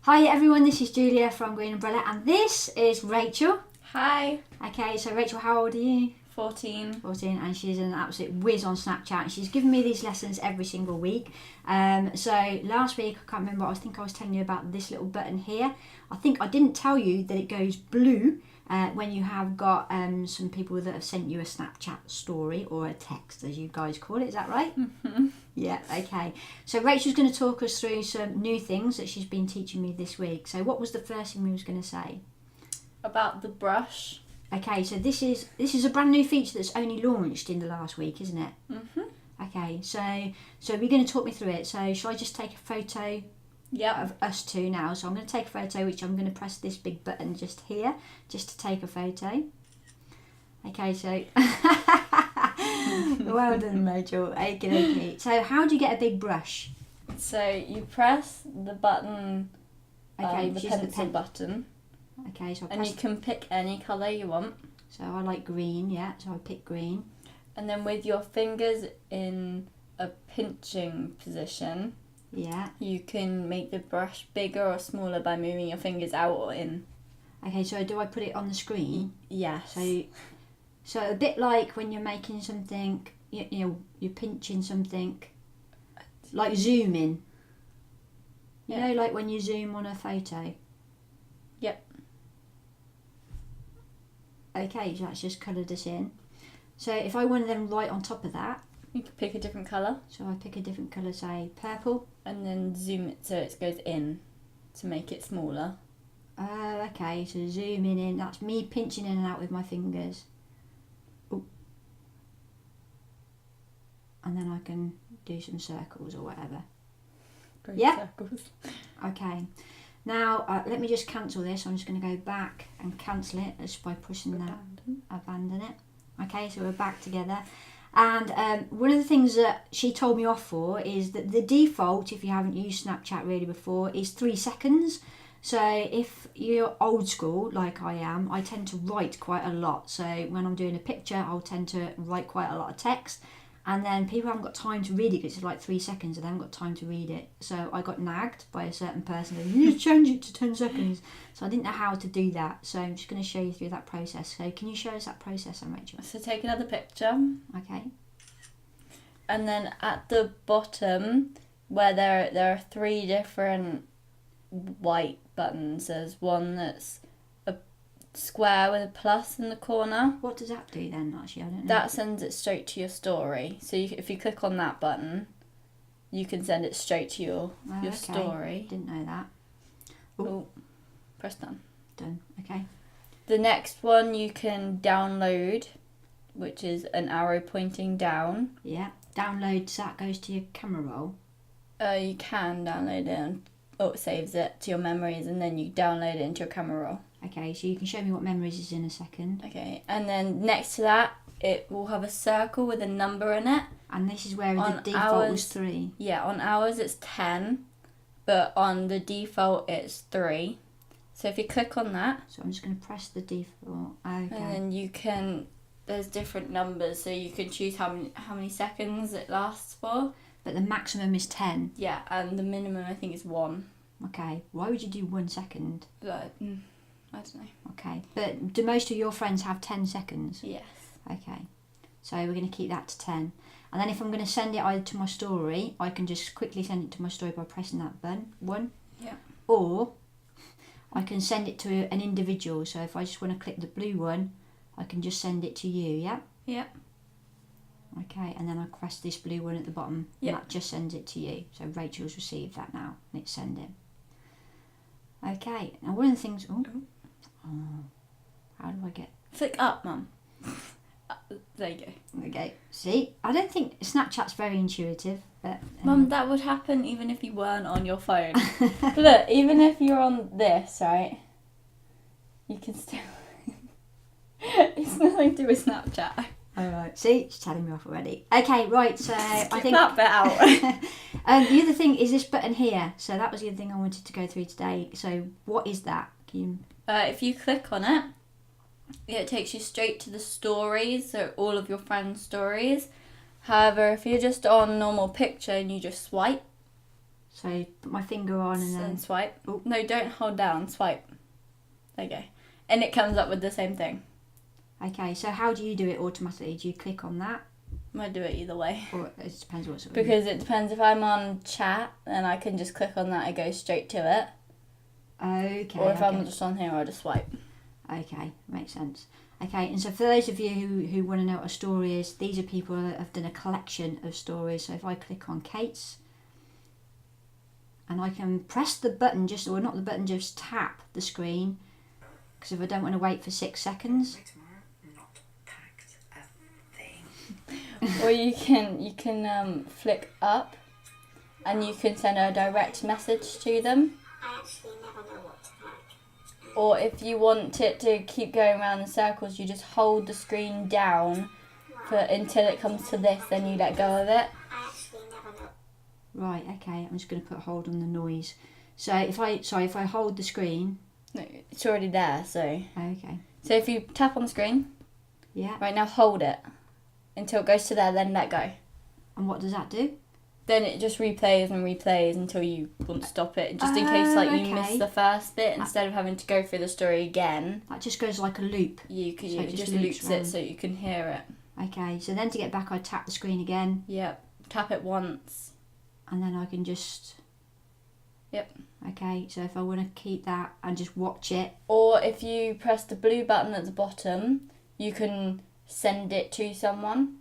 Hi everyone, this is Julia from Green Umbrella and this is Rachel. Hi. Okay, so Rachel, how old are you? 14. 14, and she's an absolute whiz on Snapchat and she's given me these lessons every single week. So last week, I can't remember, I think I was telling you about this little button here. I think I didn't tell you that it goes blue when you have got some people that have sent you a Snapchat story or a text, as you guys call it. Is that right? Mm-hmm. Yeah, okay. So Rachel's going to talk us through some new things that she's been teaching me this week. So what was the first thing we was going to say? About the brush. Okay, so this is a brand new feature that's only launched in the last week, isn't it? Mm-hmm. Okay, so we're going to talk me through it. So shall I just take a photo of us two now? So I'm going to take a photo, which I'm going to press this big button just here, just to take a photo. Okay, so well done, Rachel. Okay. So how do you get a big brush? So you press the button, Okay, the choose pencil button, Okay, so I and press. you can pick any colour you want. So I like green, yeah. So I pick green. And then with your fingers in a pinching position, Yeah. you can make the brush bigger or smaller by moving your fingers out or in. Okay, so do I put it on the screen? Yes. So a bit like when you're making something, you know, you're pinching something, like zooming. You know, like when you zoom on a photo. Yep. Okay, so that's just coloured us in. So if I wanted them right on top of that, You can pick a different colour so I pick a different colour, say purple. and then zoom it so it goes in to make it smaller. Okay, so zooming in, that's me pinching in and out with my fingers. Ooh. And then I can do some circles or whatever. Great Yeah. circles. Okay, now let me just cancel this. I'm just going to go back and cancel it just by pushing that, abandon it. Okay, so we're back together. And one of the things that she told me off for is that the default, if you haven't used Snapchat really before, is 3 seconds. So if you're old school, like I am, I tend to write quite a lot. So when I'm doing a picture, I'll tend to write quite a lot of text. And then people haven't got time to read it because it's like 3 seconds and they haven't got time to read it. So I got nagged by a certain person. You need to change it to 10 seconds. So I didn't know how to do that. So I'm just going to show you through that process. So can you show us that process, Rachel? So take another picture. Okay. And then at the bottom, where there are 3 different white buttons, there's one that's a square with a plus in the corner. What does that do then, actually? I don't know. That sends it straight to your story. So if you click on that button, you can send it straight to your okay. story. Didn't know that. Oh, press done. Done. Okay. The next one you can download, which is an arrow pointing down. Yeah. Download, so that goes to your camera roll. You can download it and it saves it to your memories, and then you download it into your camera roll. Okay, so you can show me what memories is in a second. Okay, and then next to that, it will have a circle with a number in it. And this is where On the default was ours- 3. Yeah, on ours it's 10, but on the default it's 3. So if you click on that, So I'm just going to press the default. Okay. and then you can, there's different numbers, so you can choose how many seconds it lasts for. But the maximum is 10. Yeah, and the minimum I think is 1. Okay. Why would you do 1 second? But, I don't know. Okay. But do most of your friends have 10 seconds? Yes. Okay. So we're going to keep that to 10. And then if I'm going to send it either to my story, I can just quickly send it to my story by pressing that button. 1. Yeah. Or I can send it to an individual. So if I just want to click the blue one, I can just send it to you, yeah? Yeah. Okay, and then I press this blue one at the bottom, Yeah. and that just sends it to you. So Rachel's received that now, and it's sending. Okay, now one of the things... Oh, how do I get... Flick up, Mum. There you go. Okay, see? I don't think Snapchat's very intuitive, but... Mum, that would happen even if you weren't on your phone. Look, even if you're on this, right? You can still... It's nothing to do with Snapchat. Alright, see? She's telling me off already. Okay, right, so I think... that bit out. The other thing is this button here. So that was the other thing I wanted to go through today. So what is that? Can you... If you click on it, it takes you straight to the stories, so all of your friends' stories. However, if you're just on normal picture and you just swipe, So put my finger on and then swipe. Oh. No, don't hold down. Swipe. There you go. And it comes up with the same thing. Okay, so how do you do it automatically? Do you click on that? Might do it either way. Or it depends what sort of... Because it depends. If I'm on chat, then I can just click on that and go straight to it. Okay. Or if okay. I'm just on here, I'll just swipe. Okay, makes sense. Okay, and so for those of you who want to know what a story is, these are people that have done a collection of stories. So if I click on Kate's, and I can press the button, or not the button, just tap the screen, because if I don't want to wait for 6 seconds. Or you can flick up, and you can send a direct message to them. I actually never know what to type. Or if you want it to keep going around in circles, you just hold the screen down until it comes to this, then you let go of it. I actually never know. Right, okay, I'm just going to put a hold on the noise. So if I hold the screen... No, it's already there, so... Okay. So if you tap on the screen, Yeah. right now hold it until it goes to there, then let go. And what does that do? Then it just replays and replays until you want to stop it, just in case you okay. miss the first bit. Instead of having to go through the story again, That just goes like a loop. you can So it it just just loops loops round. it so you can hear it. Okay, so then to get back I tap the screen again, Yep. Tap it once. and then I can just... Yep. Okay, so if I want to keep that and just watch it... Or if you press the blue button at the bottom, you can send it to someone.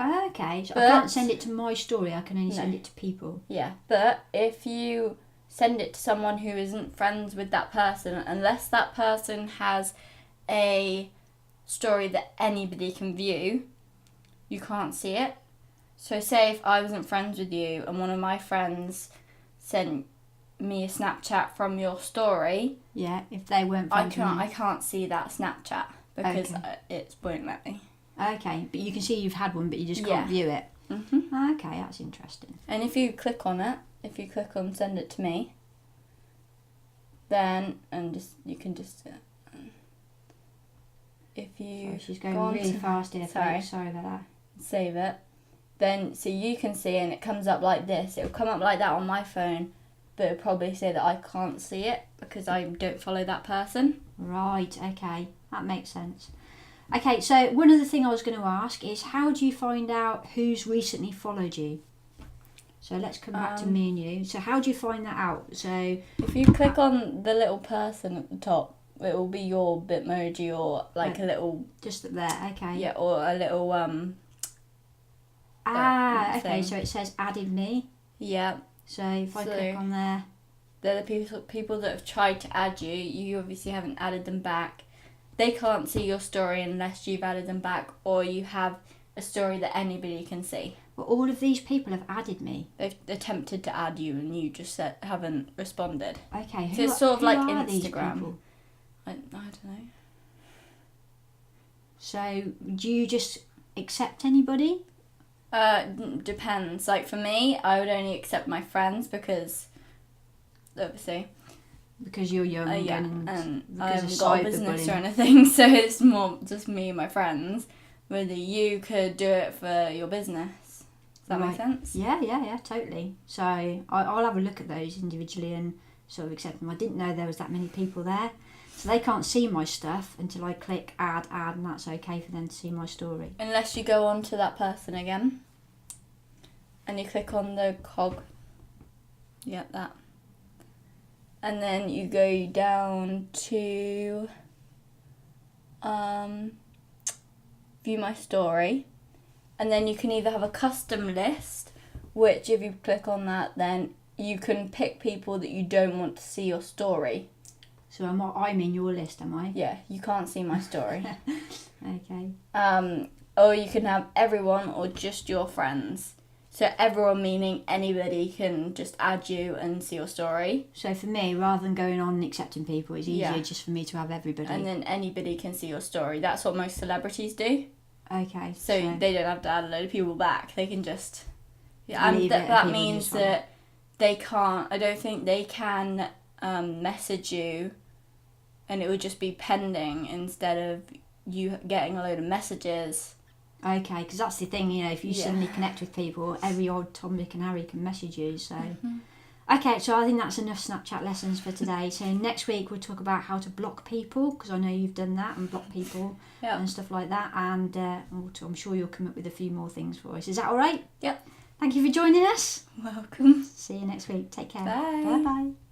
Okay, so I But- can't send it to my story, I can only No. send it to people. Yeah, but if you send it to someone who isn't friends with that person, unless that person has a story that anybody can view, you can't see it. So say if I wasn't friends with you and one of my friends sent me a Snapchat from your story, Yeah, if they weren't I friends with can't see that Snapchat because Okay. it won't let me. me. Okay, but you can see you've had one, but you just Yeah. can't view it. hmm Okay, that's interesting. And if you click on it, if you click on send it to me, then you can just if you So she's go going on really to- fast here, sorry. folks. Sorry about that. save it, then so you can see and it comes up like this. It'll come up like that on my phone, but it'll probably say that I can't see it because I don't follow that person. Right, okay, that makes sense. Okay, so one other thing I was going to ask is how do you find out who's recently followed you? So let's come back to me and you. So how do you find that out? So If you click on the little person at the top, it will be your Bitmoji or like a little just up there, okay. yeah, or a little Okay, thing. so it says added me. yeah. So if I So- click on there, They're the people that have tried to add you. You obviously haven't added them back. They can't see your story unless you've added them back or you have a story that anybody can see. well, all of these people have added me. They've attempted to add you and you just haven't responded. Okay, So it's sort of who like are these Instagram. people? I don't know. So do you just accept anybody? Depends. Like for me, I would only accept my friends because obviously, Because you're young yeah, and and I because haven't of got a business or cyberbullying. anything, so it's more just me and my friends. Whether you could do it for your business. Does that make Right. sense? Yeah, totally. So I'll have a look at those individually and sort of accept them. I didn't know there was that many people there. So they can't see my stuff until I click add, and that's okay for them to see my story. Unless you go on to that person again and you click on the cog. Yep, that. And then you go down to view my story. And then you can either have a custom list, which if you click on that, then you can pick people that you don't want to see your story. So I'm in your list, am I? Yeah, you can't see my story. Okay. Or you can have everyone or just your friends. So everyone meaning anybody can just add you and see your story. So for me, rather than going on and accepting people, it's easier Yeah. just for me to have everybody. And then anybody can see your story. That's what most celebrities do. Okay. So they don't have to add a load of people back. They can just... Yeah, and Leave it and that people means just follow. that they can't... I don't think they can message you and it would just be pending instead of you getting a load of messages. Okay, because that's the thing, if you Yeah. suddenly connect with people, every old Tom, Dick and Harry can message you, so... Okay, so I think that's enough Snapchat lessons for today. So next week we'll talk about how to block people, because I know you've done that and block people Yeah. and stuff like that. And I'm sure you'll come up with a few more things for us. Is that all right? Yep. Thank you for joining us. Welcome. See you next week. Take care. Bye. Bye bye.